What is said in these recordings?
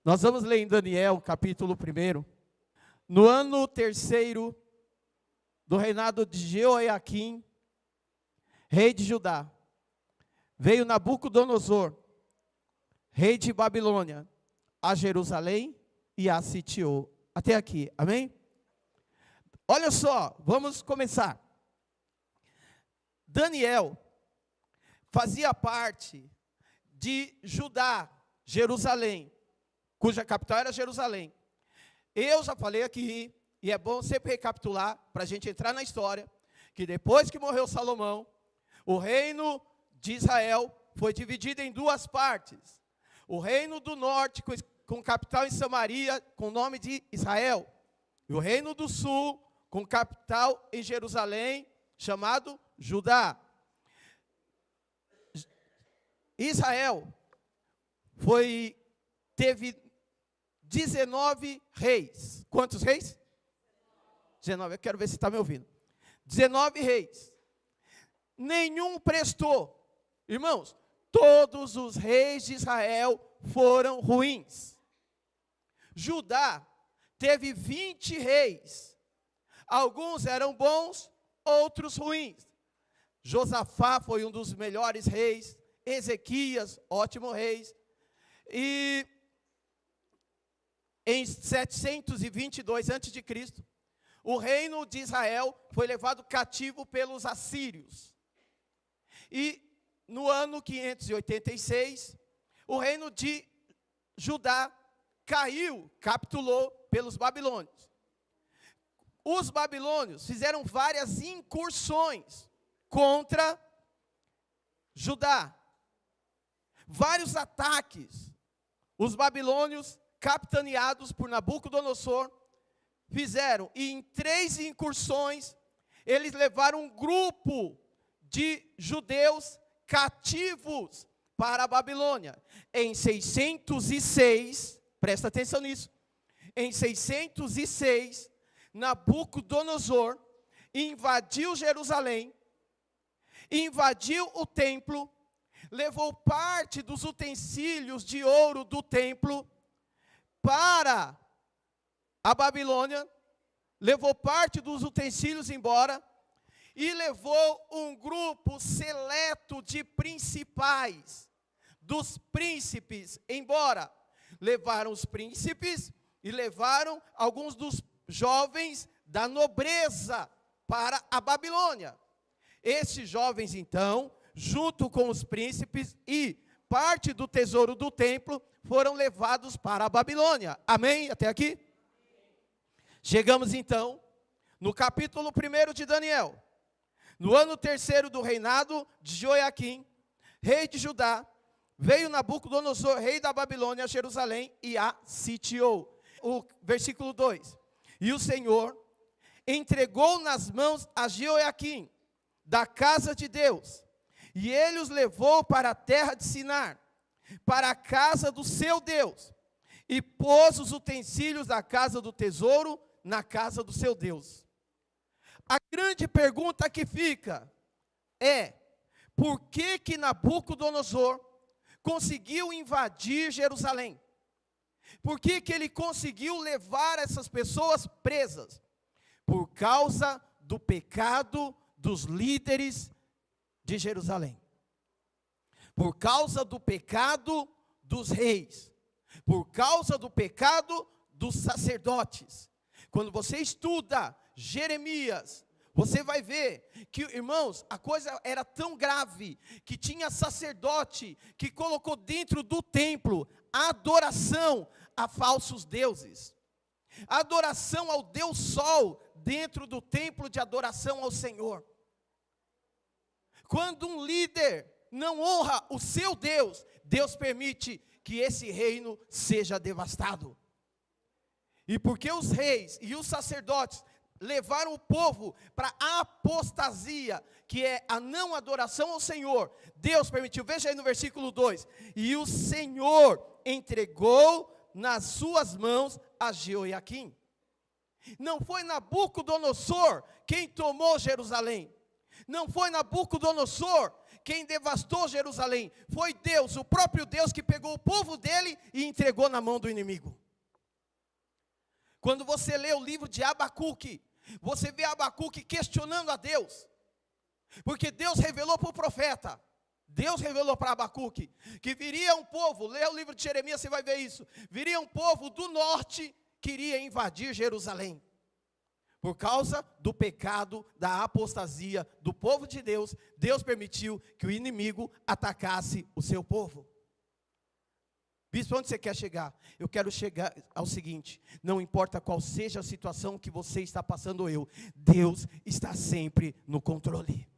Nós vamos ler em Daniel, capítulo 1. No ano 3º do reinado de Jeoiaquim, rei de Judá, veio Nabucodonosor, rei de Babilônia, a Jerusalém e a sitiou. Até aqui, amém? Olha só, vamos começar. Daniel fazia parte de Judá, Jerusalém, cuja capital era Jerusalém. Eu já falei aqui, e é bom sempre recapitular, para a gente entrar na história, que depois que morreu Salomão, o reino de Israel foi dividido em duas partes. O reino do norte, com capital em Samaria, com o nome de Israel. E o reino do sul, com capital em Jerusalém, chamado Judá. Israel teve 19 reis. Quantos reis? 19, eu quero ver se está me ouvindo. 19 reis. Nenhum prestou. Irmãos, todos os reis de Israel foram ruins. Judá teve 20 reis. Alguns eram bons, outros ruins. Josafá foi um dos melhores reis. Ezequias, ótimo rei. E em 722 a.C., o reino de Israel foi levado cativo pelos assírios. E no ano 586, o reino de Judá caiu, capitulou pelos babilônios. Os babilônios fizeram várias incursões contra Judá. Vários ataques. Os babilônios, capitaneados por Nabucodonosor, fizeram, e em 3 incursões, eles levaram um grupo de judeus cativos para a Babilônia. Em 606, presta atenção nisso, em 606, Nabucodonosor invadiu Jerusalém, invadiu o templo, levou parte dos utensílios de ouro do templo para a Babilônia, levou parte dos utensílios embora, e levou um grupo seleto de principais, dos príncipes embora. Levaram os príncipes e levaram alguns dos jovens da nobreza para a Babilônia. Esses jovens, então, junto com os príncipes e parte do tesouro do templo, foram levados para a Babilônia. Amém? Até aqui? Chegamos, então, no capítulo 1 de Daniel. No ano 3º do reinado de Jeoiaquim, rei de Judá, veio Nabucodonosor, rei da Babilônia, a Jerusalém, e a sitiou. O versículo 2. E o Senhor entregou nas mãos a Jeoiaquim, da casa de Deus, e ele os levou para a terra de Sinar, para a casa do seu Deus, e pôs os utensílios da casa do tesouro na casa do seu Deus. A grande pergunta que fica é: por que Nabucodonosor conseguiu invadir Jerusalém? Por que ele conseguiu levar essas pessoas presas? Por causa do pecado dos líderes de Jerusalém. Por causa do pecado dos reis. Por causa do pecado dos sacerdotes. Quando você estuda Jeremias, você vai ver que, irmãos, a coisa era tão grave, que tinha sacerdote que colocou dentro do templo a adoração a falsos deuses. A adoração ao Deus Sol dentro do templo de adoração ao Senhor. Quando um líder não honra o seu Deus, Deus permite que esse reino seja devastado. E porque os reis e os sacerdotes levaram o povo para a apostasia, que é a não adoração ao Senhor, Deus permitiu, veja aí no versículo 2, e o Senhor entregou nas suas mãos a Jeoiaquim. Não foi Nabucodonosor quem tomou Jerusalém. Não foi Nabucodonosor quem devastou Jerusalém. Foi Deus, o próprio Deus, que pegou o povo dele e entregou na mão do inimigo. Quando você lê o livro de Abacuque, você vê Abacuque questionando a Deus. Porque Deus revelou para o profeta, Deus revelou para Abacuque, que viria um povo, lê o livro de Jeremias, você vai ver isso. Viria um povo do norte, que iria invadir Jerusalém. Por causa do pecado, da apostasia do povo de Deus, Deus permitiu que o inimigo atacasse o seu povo. Bispo, onde você quer chegar? Eu quero chegar ao seguinte: não importa qual seja a situação que você está passando ou eu, Deus está sempre no controle.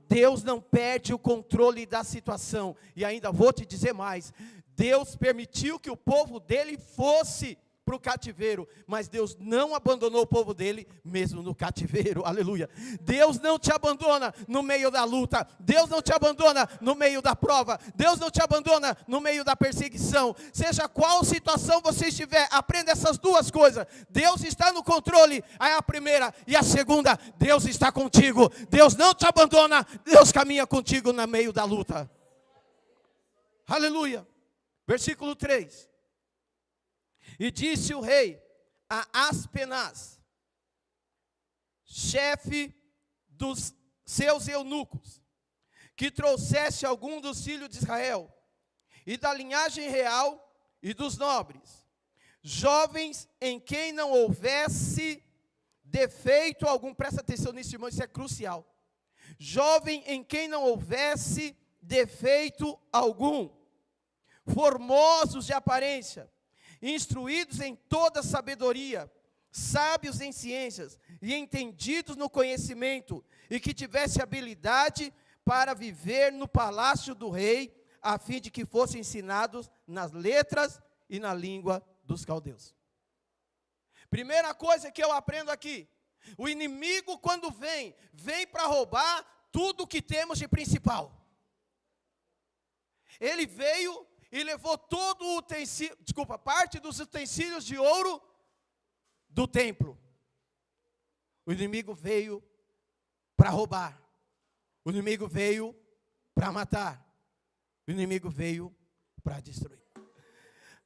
Deus não perde o controle da situação. E ainda vou te dizer mais: Deus permitiu que o povo dele fosse para o cativeiro, mas Deus não abandonou o povo dele, mesmo no cativeiro, aleluia. Deus não te abandona no meio da luta, Deus não te abandona no meio da prova, Deus não te abandona no meio da perseguição, seja qual situação você estiver, aprenda essas duas coisas: Deus está no controle, aí a primeira, e a segunda, Deus está contigo, Deus não te abandona, Deus caminha contigo no meio da luta, aleluia. Versículo 3. E disse o rei a Aspenaz, chefe dos seus eunucos, que trouxesse algum dos filhos de Israel, e da linhagem real e dos nobres, jovens em quem não houvesse defeito algum. Presta atenção nisso, irmão, isso é crucial. Jovem em quem não houvesse defeito algum, formosos de aparência, instruídos em toda sabedoria, sábios em ciências e entendidos no conhecimento, e que tivesse habilidade para viver no palácio do rei, a fim de que fossem ensinados nas letras e na língua dos caldeus. Primeira coisa que eu aprendo aqui: o inimigo, quando vem para roubar tudo que temos de principal. Ele veio e levou todo o utensílio, parte dos utensílios de ouro do templo. O inimigo veio para roubar. O inimigo veio para matar. O inimigo veio para destruir.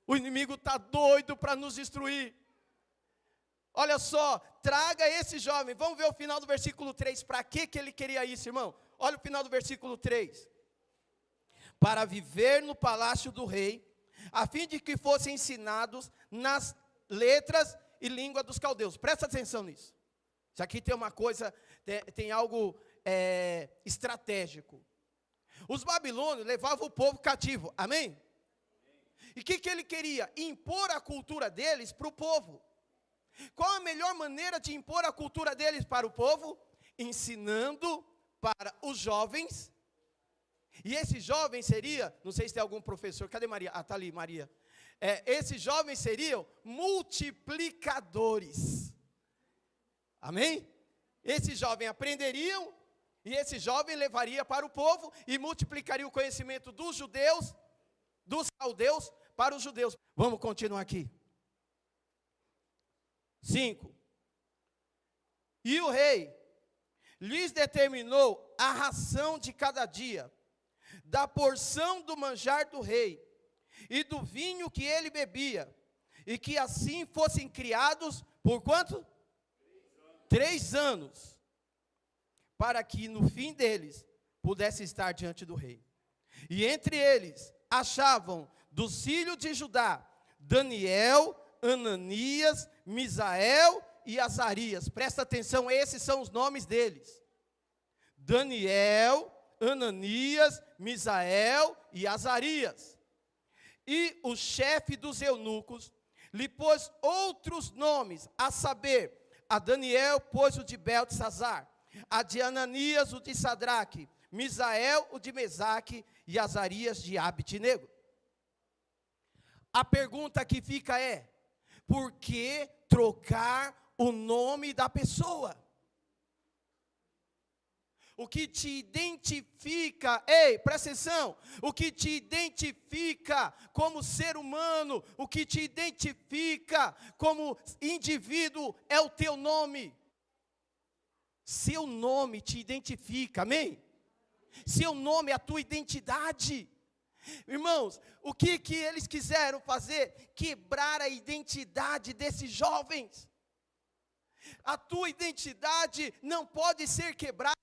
O inimigo está doido para nos destruir. Olha só, traga esse jovem. Vamos ver o final do versículo 3. Para que ele queria isso, irmão? Olha o final do versículo 3. Para viver no palácio do rei, a fim de que fossem ensinados nas letras e língua dos caldeus. Presta atenção nisso. Isso aqui tem uma coisa, tem algo estratégico. Os babilônios levavam o povo cativo, amém? E o que ele queria? Impor a cultura deles para o povo. Qual a melhor maneira de impor a cultura deles para o povo? Ensinando para os jovens. E esse jovem seria, não sei se tem algum professor, cadê Maria? Ah, está ali, Maria. Esses jovens seriam multiplicadores. Amém? Esses jovens aprenderiam, e esse jovem levaria para o povo, e multiplicaria o conhecimento dos judeus, dos caldeus, para os judeus. Vamos continuar aqui. 5. E o rei lhes determinou a ração de cada dia, da porção do manjar do rei, e do vinho que ele bebia, e que assim fossem criados, por quanto? 3 anos, para que no fim deles, pudesse estar diante do rei. E entre eles, achavam dos filhos de Judá, Daniel, Ananias, Misael e Azarias. Presta atenção, esses são os nomes deles. Daniel, Ananias, Misael e Azarias. E o chefe dos eunucos lhe pôs outros nomes, a saber, a Daniel pôs o de Beltesazar, a de Ananias o de Sadraque, Misael o de Mesaque e Azarias de Abednego. A pergunta que fica é: por que trocar o nome da pessoa? O que te identifica, presta atenção, o que te identifica como ser humano, o que te identifica como indivíduo é o teu nome. Seu nome te identifica, amém? Seu nome é a tua identidade. Irmãos, o que eles quiseram fazer? Quebrar a identidade desses jovens. A tua identidade não pode ser quebrada.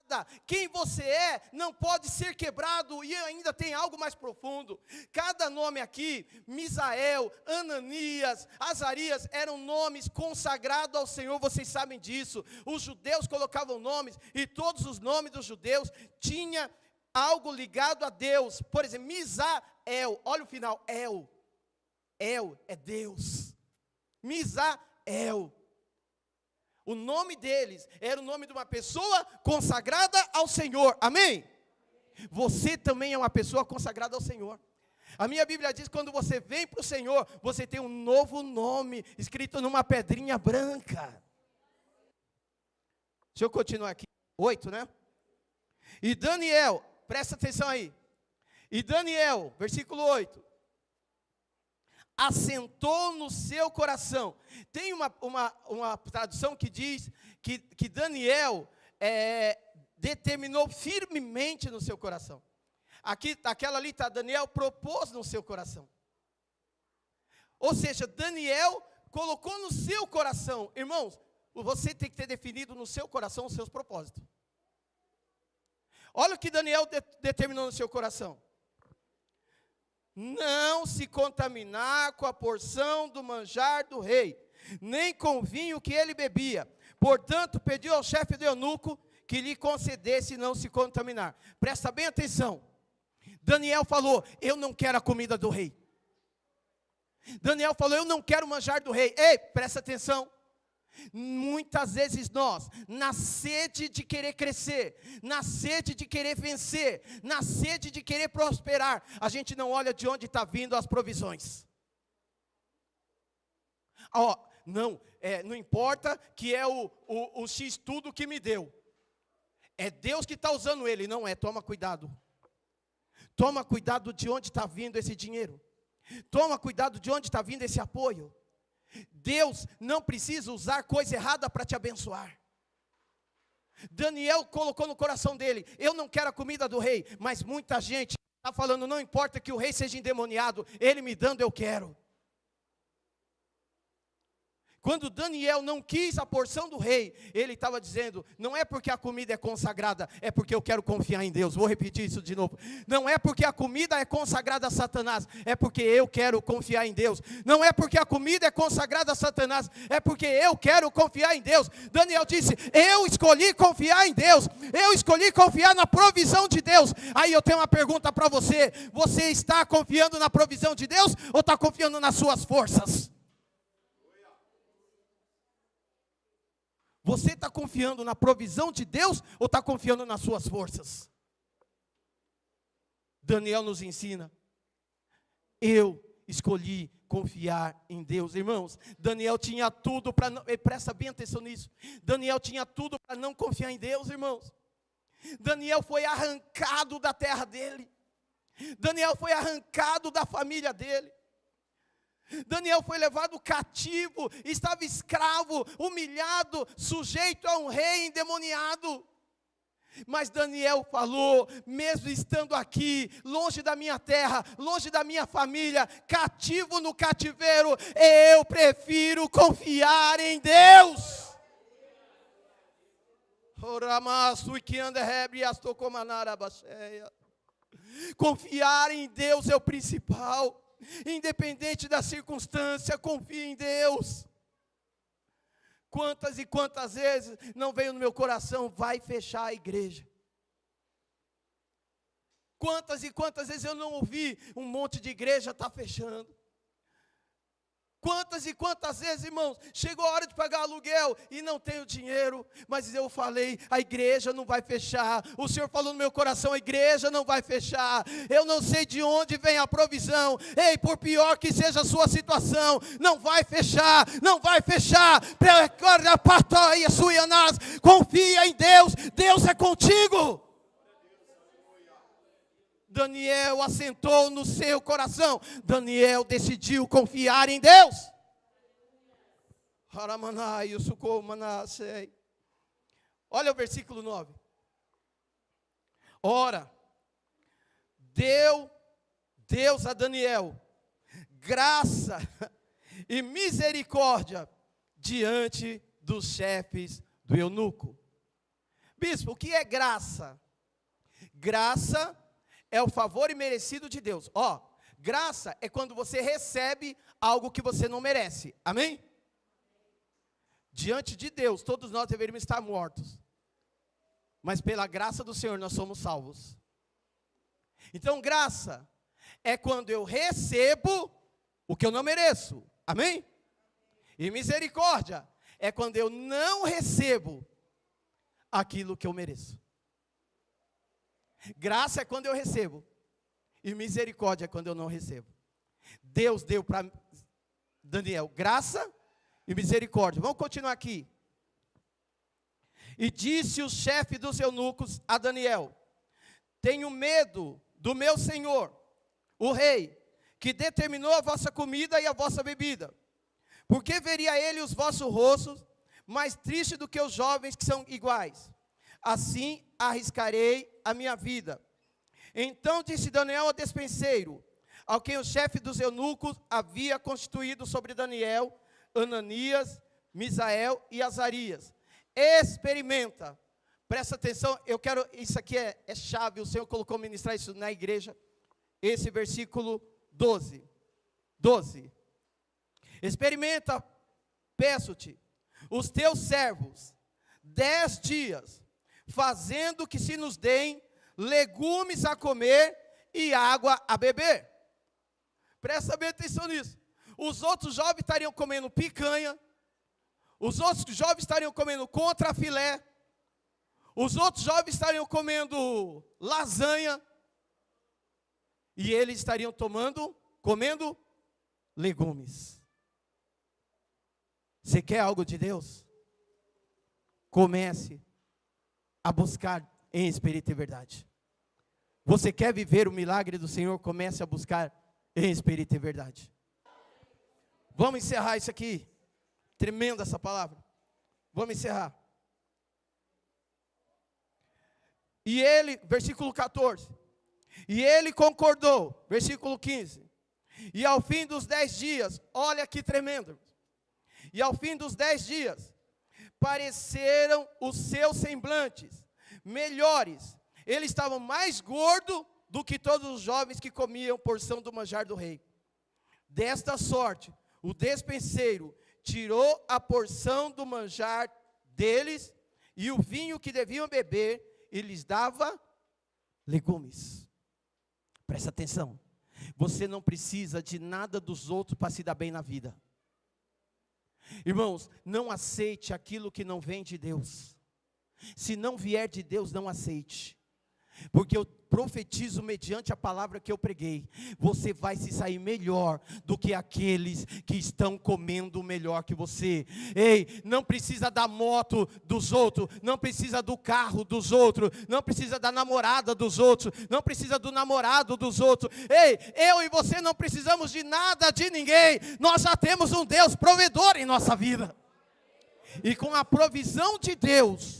Quem você é não pode ser quebrado. E ainda tem algo mais profundo. Cada nome aqui, Misael, Ananias, Azarias, eram nomes consagrados ao Senhor. Vocês sabem disso. Os judeus colocavam nomes, e todos os nomes dos judeus tinham algo ligado a Deus. Por exemplo, Misael, olha o final, El é Deus. Misael. O nome deles era o nome de uma pessoa consagrada ao Senhor. Amém? Você também é uma pessoa consagrada ao Senhor. A minha Bíblia diz que quando você vem para o Senhor, você tem um novo nome escrito numa pedrinha branca. Deixa eu continuar aqui. 8, né? E Daniel, presta atenção aí. E Daniel, versículo 8. Assentou no seu coração. Tem uma tradução que diz que Daniel determinou firmemente no seu coração. Aquela ali está, Daniel propôs no seu coração. Ou seja, Daniel colocou no seu coração. Irmãos, você tem que ter definido no seu coração os seus propósitos. Olha o que Daniel determinou no seu coração. Não se contaminar com a porção do manjar do rei, nem com o vinho que ele bebia. Portanto, pediu ao chefe do eunuco que lhe concedesse não se contaminar. Presta bem atenção. Daniel falou, eu não quero a comida do rei. Daniel falou, eu não quero o manjar do rei. Ei, presta atenção. Muitas vezes nós, na sede de querer crescer, na sede de querer vencer, na sede de querer prosperar, a gente não olha de onde está vindo as provisões. Não importa que é o X tudo que me deu, é Deus que está usando ele, não é, toma cuidado. Toma cuidado de onde está vindo esse dinheiro, toma cuidado de onde está vindo esse apoio. Deus não precisa usar coisa errada para te abençoar. Daniel colocou no coração dele, eu não quero a comida do rei, mas muita gente está falando, não importa que o rei seja endemoniado, ele me dando eu quero. Quando Daniel não quis a porção do rei, ele estava dizendo, não é porque a comida é consagrada, é porque eu quero confiar em Deus. Vou repetir isso de novo. Não é porque a comida é consagrada a Satanás, é porque eu quero confiar em Deus. Não é porque a comida é consagrada a Satanás, é porque eu quero confiar em Deus. Daniel disse, eu escolhi confiar em Deus, eu escolhi confiar na provisão de Deus. Aí eu tenho uma pergunta para você, você está confiando na provisão de Deus, ou está confiando nas suas forças? Você está confiando na provisão de Deus ou está confiando nas suas forças? Daniel nos ensina. Eu escolhi confiar em Deus. Irmãos, Daniel tinha tudo para não... Presta bem atenção nisso. Daniel tinha tudo para não confiar em Deus, irmãos. Daniel foi arrancado da terra dele. Daniel foi arrancado da família dele. Daniel foi levado cativo, estava escravo, humilhado, sujeito a um rei endemoniado. Mas Daniel falou, mesmo estando aqui, longe da minha terra, longe da minha família, cativo no cativeiro, eu prefiro confiar em Deus. Confiar em Deus é o principal. Independente da circunstância, confie em Deus. Quantas e quantas vezes não veio no meu coração, vai fechar a igreja. Quantas e quantas vezes eu não ouvi, um monte de igreja está fechando. Quantas e quantas vezes, irmãos, chegou a hora de pagar aluguel e não tenho dinheiro, mas eu falei, a igreja não vai fechar. O Senhor falou no meu coração, a igreja não vai fechar. Eu não sei de onde vem a provisão. Ei, por pior que seja a sua situação, não vai fechar, não vai fechar. Confia em Deus, Deus é contigo. Daniel assentou no seu coração. Daniel decidiu confiar em Deus. Olha o versículo 9. Ora, deu Deus a Daniel graça e misericórdia diante dos chefes do eunuco. Bispo, o que é graça? Graça é o favor imerecido de Deus. Graça é quando você recebe algo que você não merece. Amém? Diante de Deus, todos nós deveríamos estar mortos. Mas pela graça do Senhor nós somos salvos. Então graça é quando eu recebo o que eu não mereço. Amém? E misericórdia é quando eu não recebo aquilo que eu mereço. Graça é quando eu recebo. E misericórdia é quando eu não recebo. Deus deu para Daniel graça e misericórdia. Vamos continuar aqui. E disse o chefe dos eunucos a Daniel: tenho medo do meu senhor, o rei, que determinou a vossa comida e a vossa bebida. Porque veria ele os vossos rostos mais tristes do que os jovens que são iguais. Assim arriscarei a minha vida. Então disse Daniel ao despenseiro, ao quem o chefe dos eunucos havia constituído sobre Daniel, Ananias, Misael e Azarias: experimenta. Presta atenção, isso aqui é chave, o Senhor colocou ministrar isso na igreja. Esse versículo 12. Experimenta, peço-te, os teus servos 10 dias, fazendo que se nos deem legumes a comer e água a beber. Presta bem atenção nisso. Os outros jovens estariam comendo picanha, os outros jovens estariam comendo contrafilé, os outros jovens estariam comendo lasanha, e eles estariam comendo legumes. Você quer algo de Deus? Comece a buscar em espírito e verdade. Você quer viver o milagre do Senhor? Comece a buscar em espírito e verdade. Vamos encerrar isso aqui. Tremenda essa palavra. Vamos encerrar. E ele, versículo 14. E ele concordou, versículo 15. E ao fim dos 10 dias, olha que tremendo. E ao fim dos 10 dias, pareceram os seus semblantes melhores. Ele estava mais gordo do que todos os jovens que comiam porção do manjar do rei. Desta sorte, o despenseiro tirou a porção do manjar deles e o vinho que deviam beber e lhes dava legumes. Presta atenção. Você não precisa de nada dos outros para se dar bem na vida. Irmãos, não aceite aquilo que não vem de Deus. Se não vier de Deus, não aceite. Porque eu profetizo mediante a palavra que eu preguei. Você vai se sair melhor do que aqueles que estão comendo melhor que você. Ei, não precisa da moto dos outros, não precisa do carro dos outros, não precisa da namorada dos outros, não precisa do namorado dos outros. Ei, eu e você não precisamos de nada de ninguém. Nós já temos um Deus provedor em nossa vida. E com a provisão de Deus,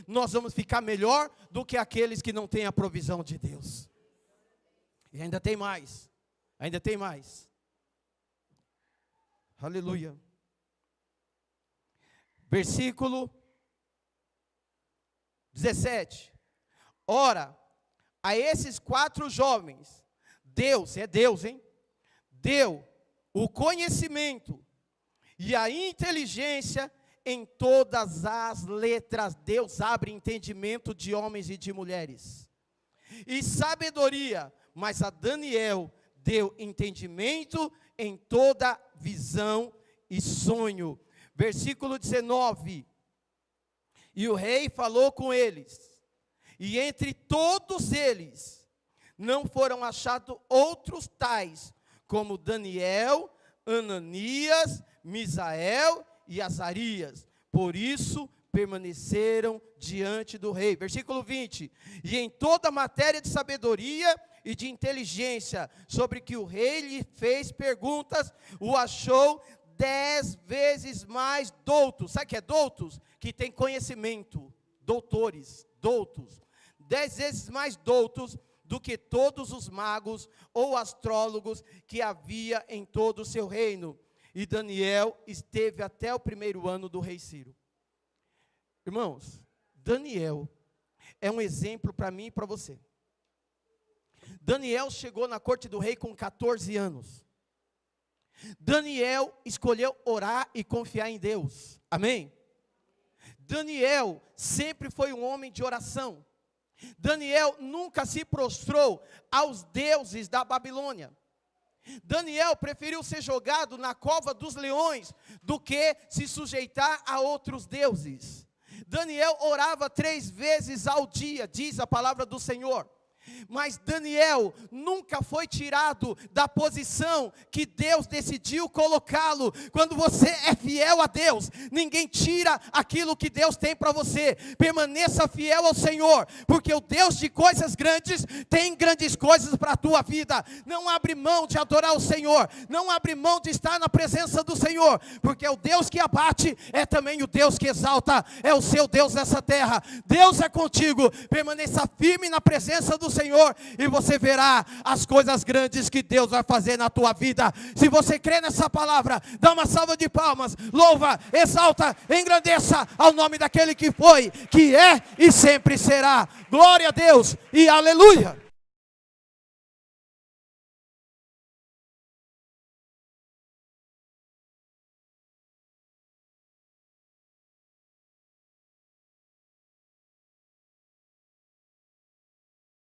nós vamos ficar melhor do que aqueles que não têm a provisão de Deus. E ainda tem mais. Aleluia. Versículo 17. Ora, a esses 4 jovens, Deus, deu o conhecimento e a inteligência em todas as letras. Deus abre entendimento de homens e de mulheres. E sabedoria, mas a Daniel deu entendimento em toda visão e sonho. Versículo 19. E o rei falou com eles, e entre todos eles não foram achados outros tais, como Daniel, Ananias, Misael e Azarias. Por isso permaneceram diante do rei. Versículo 20. E em toda matéria de sabedoria e de inteligência, sobre que o rei lhe fez perguntas, o achou 10 vezes mais doutos. Sabe o que é doutos? Que tem conhecimento. Doutores, doutos. 10 vezes mais doutos do que todos os magos ou astrólogos que havia em todo o seu reino. E Daniel esteve até o 1º ano do rei Ciro. Irmãos, Daniel é um exemplo para mim e para você. Daniel chegou na corte do rei com 14 anos. Daniel escolheu orar e confiar em Deus. Amém? Daniel sempre foi um homem de oração. Daniel nunca se prostrou aos deuses da Babilônia. Daniel preferiu ser jogado na cova dos leões do que se sujeitar a outros deuses. Daniel orava 3 vezes ao dia, diz a palavra do Senhor. Mas Daniel nunca foi tirado da posição que Deus decidiu colocá-lo. Quando você é fiel a Deus, ninguém tira aquilo que Deus tem para você. Permaneça fiel ao Senhor, porque o Deus de coisas grandes tem grandes coisas para a tua vida. Não abre mão de adorar o Senhor, não abre mão de estar na presença do Senhor, porque o Deus que abate é também o Deus que exalta, é o seu Deus nessa terra. Deus é contigo, permaneça firme na presença do Senhor, e você verá as coisas grandes que Deus vai fazer na tua vida. Se você crê nessa palavra, dá uma salva de palmas, louva, exalta, engrandeça ao nome daquele que foi, que é e sempre será. Glória a Deus e aleluia.